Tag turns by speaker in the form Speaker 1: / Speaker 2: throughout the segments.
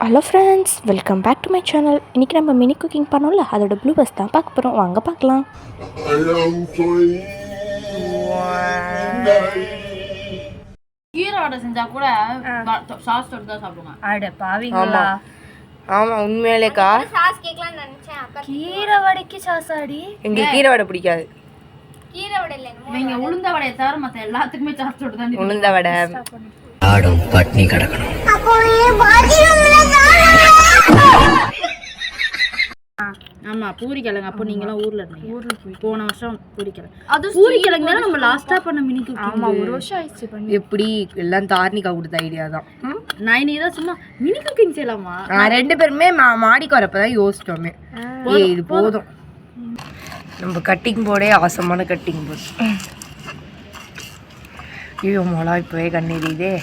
Speaker 1: Hello friends, welcome back to my channel. இன்றைக்கி நம்ம mini cooking பண்ணோம்ல, அதோட ப்ளூ பஸ் தான் பார்க்க போகிறோம். வாங்க பார்க்கலாம்.
Speaker 2: கீரை வடை செஞ்சா கூட சாஸ் தொட்டு தான் சாப்பிடுவாங்க.
Speaker 3: அட பாவீங்களா?
Speaker 4: ஆமா உண்மையிலேக்கா
Speaker 5: சாஸ் கேக்கலாம் நினைச்சேன். அக்கா
Speaker 3: கீரை வடைக்கு சாஸ் ஆடி?
Speaker 4: எங்களுக்கு கீரை வடை பிடிக்காது.
Speaker 5: கீரை வடை இல்ல,
Speaker 2: நீங்க உளுந்த வடையை தவிர மத்த எல்லாத்துக்குமே சாஸ் தொட்டு தான்
Speaker 4: உளுந்த வடை
Speaker 6: ஆடும் பட்னி கிடக்கணும்.
Speaker 2: ஆமா பூரிக்கிழங்கு. அப்போ நீங்களாம் ஊர்ல இருந்தீங்க போன வருஷம் பூரிக்கிழங்கு. அது பூரிக்கிழங்கு தானே நம்ம லாஸ்டா பண்ண மினி குக்கிங்.
Speaker 3: ஆமா, ஒரு வருஷம் ஆயிடுச்சு பண்ணி.
Speaker 4: எப்படி எல்லாம் தார்னிகா கொடுத்த ஐடியா தான்.
Speaker 2: நான் இன்னைக்கு தான் சும்மா மினி குக்கிங் செய்யலாமா?
Speaker 4: ரெண்டு பேருமே மாடிக்கு வரப்பதான் யோசிச்சோமே, இது போதும். நம்ம கட்டிங் போர்டே அவசரமான கட்டிங் போர்டு. ஐயோ மொளா இப்பவே கண்ணெறியுதே.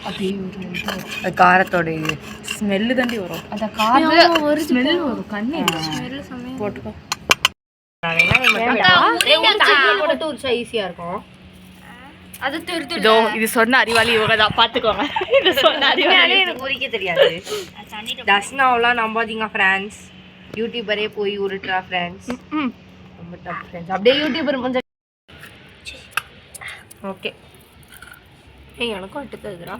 Speaker 4: அது காரத்தோட இது
Speaker 3: ஸ்மெல்லு தாண்டி வரும். அத காரத்துல ஒரு ஸ்மெல் வரும். கண்ணே
Speaker 4: போட்டுக்கோ. ஈஸியா இருக்கும்.
Speaker 2: அது
Speaker 3: இதோ இது சொன்ன அறிவாளி இவங்க தான், பாத்துக்கோங்க. இது சொன்ன அறிவாளி
Speaker 4: எனக்கு குறிக்க தெரியாது. தர்ஷனாவெல்லாம் நம்பாதீங்க ஃப்ரெண்ட்ஸ். யூடியூபரே போய் உருட்டுறா ஃப்ரெண்ட்ஸ். ரொம்ப டஃப் ஃப்ரெண்ட்ஸ். அப்படியே யூடியூபர் கொஞ்சம் ஓகே. எனக்கும் அடுத்ததுடா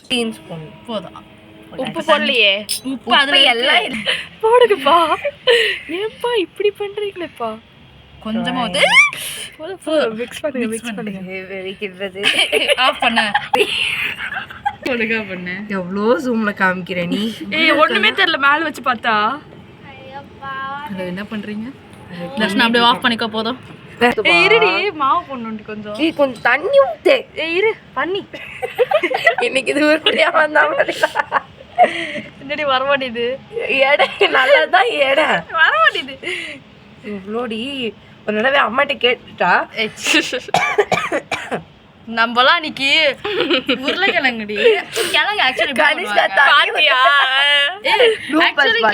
Speaker 4: டீன் ஸ்பூன் போதும்.
Speaker 3: உப்பு போடலையே.
Speaker 4: உப்பு அதுல எல்லாம்
Speaker 3: போடுங்கப்பா. ஏன்பா இப்படி பண்றீங்களேப்பா?
Speaker 2: கொஞ்சமா
Speaker 3: மிக்ஸ் பண்ணுங்க.
Speaker 4: வெறிக்கிறது
Speaker 2: ஆஃப் பண்ண ஒழுங்கா பண்ண.
Speaker 4: எவ்வளோ ஜூம்ல காமிக்கிற நீ.
Speaker 3: ஏய் ஒண்ணுமே தெரியல மேல வச்சு பார்த்தா.
Speaker 2: என்ன பண்றீங்க? லட்சணம் அப்படியே ஆஃப் பண்ணிக்கோ போதும்.
Speaker 3: இருடி, மாவு போடணும் கொஞ்சம்.
Speaker 4: கொஞ்சம் தண்ணி ஊத்து.
Speaker 3: இரு பண்ணி.
Speaker 4: இன்னைக்கு இது உருப்படியா வந்தா மாதிரி
Speaker 3: என்னடி வர மாட்டேது?
Speaker 4: எடை நல்லதான் எடை
Speaker 3: வர மாட்டேது.
Speaker 4: இவ்வளோடி ஒரு தடவை அம்மாட்ட கேட்டுட்டா.
Speaker 3: நம்மலாம் அன்னைக்கு உருளைக்கிழங்குடி கிழங்கு ஆக்சுவலி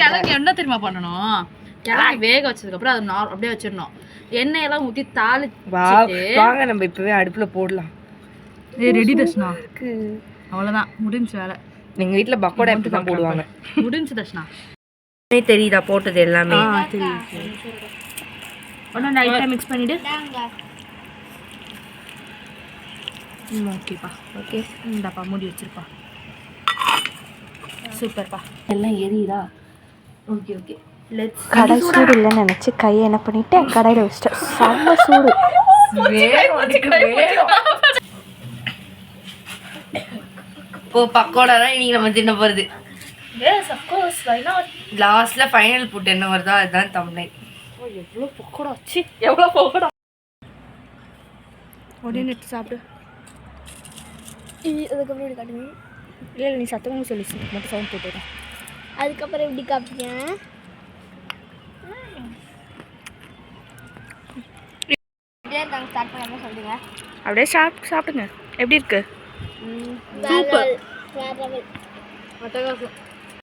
Speaker 2: கிழங்கு என்ன தெரியுமா பண்ணணும்? கிழங்கு வேக வச்சதுக்கு அப்புறம் அது அப்படியே வச்சிடணும். எண்ணெயெல்லாம் ஊற்றி தாளிச்சு
Speaker 4: வாங்க நம்ம இப்பவே அடுப்புல போடலாம்.
Speaker 3: ரெடி தர்ஷனா. அவ்வளோதான், முடிஞ்சு வேலை.
Speaker 4: எங்க வீட்டுல பக்கோடா எப்படி தான் போடுவாங்க.
Speaker 2: முடிஞ்சு தர்ஷனா.
Speaker 4: தெரியுதா போட்டது எல்லாமே?
Speaker 2: ஒன்றும் லைட்டாக மிக்ஸ் பண்ணிவிடு. ஓகேப்பா, ஓகே. இந்தாப்பா மூடி வச்சிருப்பா. சூப்பர்ப்பா. எல்லாம் எரியுதா? Okay okay.
Speaker 1: கடை சூடு இல்லைன்னு நினச்சி கையை என்ன பண்ணிட்டேன், கடையில் வச்சிட்டேன். செம்ம சூடு.
Speaker 4: இப்போ பக்கோடா தான் இன்னைக்கு நம்ம தின்ன போகிறது. லாஸ்ட்ல ஃபைனல் புட் என்ன வருதோ அதுதான் தம்ப்நெயில்.
Speaker 3: எவ்வளோ பக்கோடா ஆச்சு, எவ்வளோ பக்கோடா. உடனே எடுத்து சாப்பிடு.
Speaker 5: அதுக்கப்புறம் இப்படி காட்டுங்க.
Speaker 3: இல்லை நீ சத்தமாக சொல்லி மட்டும் சவுண்ட் போட்டுறேன்.
Speaker 5: அதுக்கப்புறம் இப்படி காட்டுங்க. ஸ்டார்ட் பண்ணாம சொல்லுங்க.
Speaker 3: அப்படியே சாப்பிடுங்க. எப்படி இருக்கு?
Speaker 5: சூப்பர். வேற லெவல்.
Speaker 2: அட்டகாசம்.